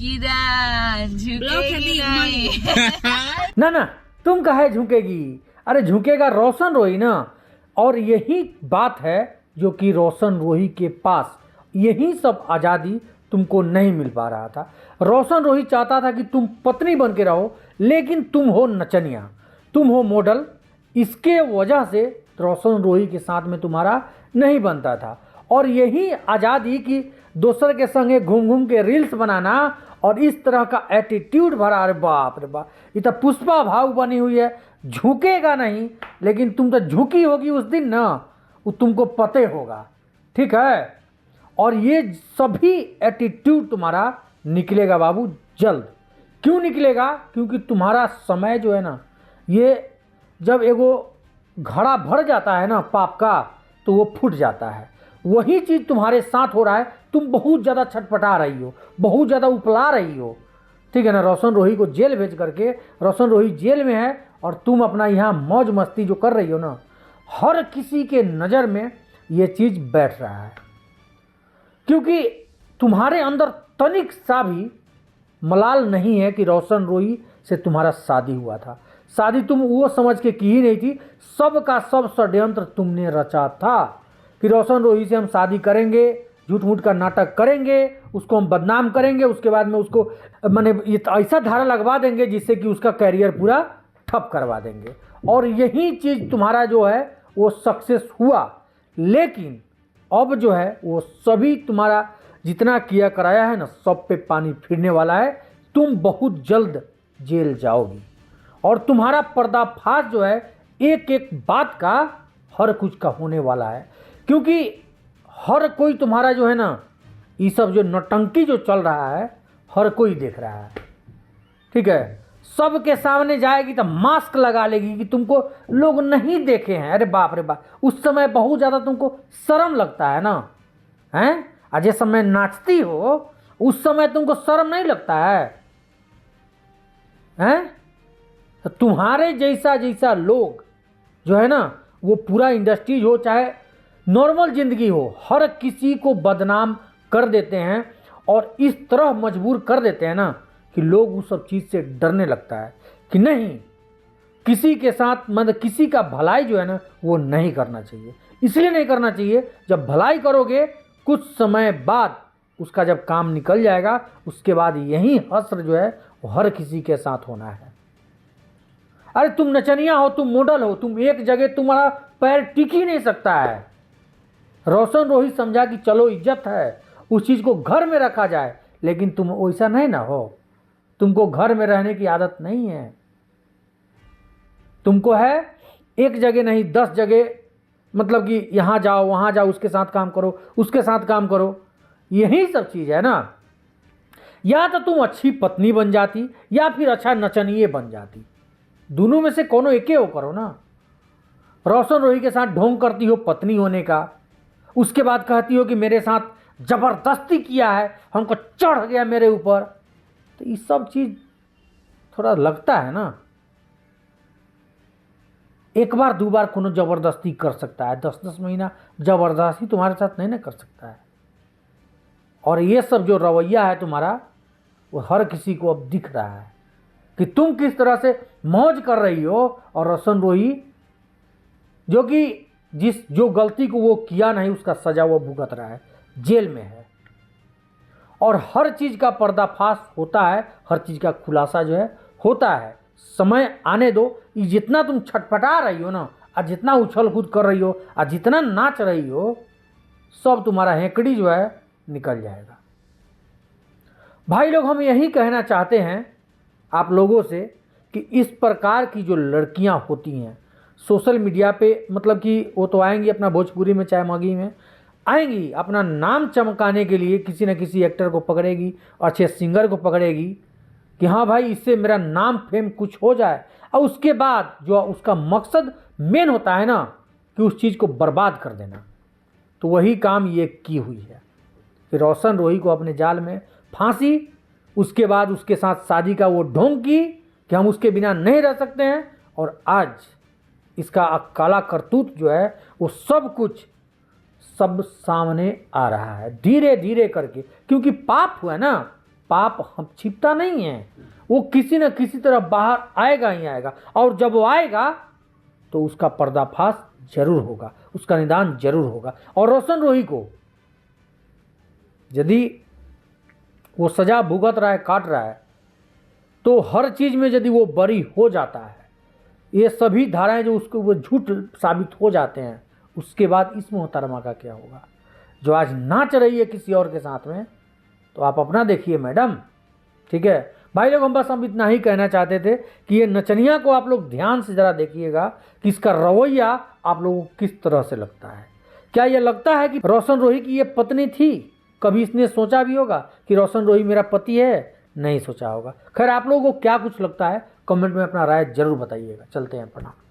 झुकेगी ना, झुकेगी नहीं। ना ना, तुम काहे झुकेगी? अरे झुकेगा रोशन रोही ना। और यही बात है जो कि रोशन रोही के पास यही सब आज़ादी तुमको नहीं मिल पा रहा था। रोशन रोही चाहता था कि तुम पत्नी बन के रहो, लेकिन तुम हो नचनिया, तुम हो मॉडल। इसके वजह से रोशन रोही के साथ में तुम्हारा नहीं बनता था। और यही आज़ादी कि दोसर के संगे घूम घूम के रील्स बनाना और इस तरह का एटीट्यूड भरा, अरे बाप रे बाप, ये तो पुष्पा भाव बनी हुई है। झुकेगा नहीं, लेकिन तुम तो झुकी होगी उस दिन ना, वो तुमको पते होगा, ठीक है। और ये सभी एटीट्यूड तुम्हारा निकलेगा बाबू जल्द। क्यों निकलेगा? क्योंकि तुम्हारा समय जो है ना, ये जब एगो घड़ा भर जाता है ना पाप का, तो वो फूट जाता है। वही चीज़ तुम्हारे साथ हो रहा है। तुम बहुत ज़्यादा छटपटा रही हो, बहुत ज़्यादा उपला रही हो, ठीक है ना। रोशन रोही को जेल भेज करके, रोशन रोही जेल में है और तुम अपना यहाँ मौज मस्ती जो कर रही हो ना, हर किसी के नज़र में ये चीज़ बैठ रहा है। क्योंकि तुम्हारे अंदर तनिक सा भी मलाल नहीं है कि रोशन रोही से तुम्हारा शादी हुआ था। शादी तुम वो समझ के की ही नहीं थी। सब का सब षड्यंत्र तुमने रचा था कि रोशन रोही से हम शादी करेंगे, झूठ मूठ का नाटक करेंगे, उसको हम बदनाम करेंगे, उसके बाद में उसको माने ऐसा धारा लगवा देंगे जिससे कि उसका कैरियर पूरा ठप करवा देंगे। और यही चीज़ तुम्हारा जो है वो सक्सेस हुआ। लेकिन अब जो है वो सभी तुम्हारा जितना किया कराया है ना, सब पे पानी फिरने वाला है। तुम बहुत जल्द जेल जाओगी और तुम्हारा पर्दाफाश जो है एक एक बात का, हर कुछ का होने वाला है। क्योंकि हर कोई तुम्हारा जो है ना, ये सब जो नौटंकी जो चल रहा है, हर कोई देख रहा है, ठीक है। सबके सामने जाएगी तो मास्क लगा लेगी कि तुमको लोग नहीं देखे हैं। अरे बाप रे बाप, उस समय बहुत ज़्यादा तुमको शर्म लगता है ना, हैं? और जिस समय नाचती हो उस समय तुमको शर्म नहीं लगता है, हैं? तो तुम्हारे जैसा जैसा लोग जो है ना, वो पूरा इंडस्ट्रीज हो चाहे नॉर्मल ज़िंदगी हो, हर किसी को बदनाम कर देते हैं और इस तरह मजबूर कर देते हैं ना कि लोग उस सब चीज़ से डरने लगता है कि नहीं, किसी के साथ मतलब किसी का भलाई जो है ना वो नहीं करना चाहिए। इसलिए नहीं करना चाहिए, जब भलाई करोगे कुछ समय बाद उसका जब काम निकल जाएगा, उसके बाद यही हश्र जो है वो हर किसी के साथ होना है। अरे तुम नचनिया हो, तुम मॉडल हो, तुम एक जगह तुम्हारा पैर टिक ही नहीं सकता है। रोशन रोही समझा कि चलो इज्जत है, उस चीज़ को घर में रखा जाए, लेकिन तुम वैसा नहीं ना हो। तुमको घर में रहने की आदत नहीं है। तुमको है एक जगह नहीं 10 जगह, मतलब कि यहाँ जाओ वहाँ जाओ, उसके साथ काम करो, उसके साथ काम करो, यही सब चीज़ है ना। या तो तुम अच्छी पत्नी बन जाती या फिर अच्छा नचनिए बन जाती, दोनों में से कोनो एके हो करो ना। रोशन रोही के साथ ढोंग करती हो पत्नी होने का, उसके बाद कहती हो कि मेरे साथ ज़बरदस्ती किया है, हमको चढ़ गया मेरे ऊपर। तो ये सब चीज़ थोड़ा लगता है ना। एक बार दो बार कोनो ज़बरदस्ती कर सकता है, 10-10 महीना ज़बरदस्ती तुम्हारे साथ नहीं ना कर सकता है। और ये सब जो रवैया है तुम्हारा, वो हर किसी को अब दिख रहा है कि तुम किस तरह से मौज कर रही हो। और रोशन रोही जो कि जो गलती को वो किया नहीं, उसका सजा वो भुगत रहा है, जेल में है। और हर चीज़ का पर्दाफाश होता है, हर चीज़ का खुलासा जो है होता है। समय आने दो। ये जितना तुम छटपटा रही हो ना, और जितना उछल कूद कर रही हो, और जितना नाच रही हो, सब तुम्हारा हेकड़ी जो है निकल जाएगा। भाई लोग, हम यही कहना चाहते हैं आप लोगों से कि इस प्रकार की जो लड़कियां होती हैं सोशल मीडिया पे, मतलब कि वो तो आएंगी अपना भोजपुरी में चाहे मगही में आएंगी, अपना नाम चमकाने के लिए किसी न किसी एक्टर को पकड़ेगी, अच्छे सिंगर को पकड़ेगी कि हाँ भाई इससे मेरा नाम फेम कुछ हो जाए। और उसके बाद जो उसका मकसद मेन होता है ना कि उस चीज़ को बर्बाद कर देना, तो वही काम ये की हुई है कि रोशन रोही को अपने जाल में फांसी, उसके बाद उसके साथ शादी का वो ढोंग की कि हम उसके बिना नहीं रह सकते हैं। और आज इसका काला करतूत जो है वो सब कुछ सब सामने आ रहा है धीरे धीरे करके, क्योंकि पाप हुआ ना, पाप हम छिपता नहीं है, वो किसी न किसी तरह बाहर आएगा ही आएगा। और जब वो आएगा तो उसका पर्दाफाश जरूर होगा, उसका निदान जरूर होगा। और रोशन रोही को यदि वो सजा भुगत रहा है, काट रहा है, तो हर चीज़ में यदि वो बरी हो जाता है, ये सभी धाराएं जो उसको वो झूठ साबित हो जाते हैं, उसके बाद इस मोहतरमा का क्या होगा जो आज नाच रही है किसी और के साथ में। तो आप अपना देखिए मैडम, ठीक है भाई लोग। हम बस हम इतना ही कहना चाहते थे कि ये नचनिया को आप लोग ध्यान से ज़रा देखिएगा कि इसका रवैया आप लोगों को किस तरह से लगता है। क्या ये लगता है कि रोशन रोही की ये पत्नी थी? कभी इसने सोचा भी होगा कि रोशन रोही मेरा पति है? नहीं सोचा होगा। खैर, आप लोगों को क्या कुछ लगता है कमेंट में अपना राय जरूर बताइएगा। चलते हैं, प्रणाम।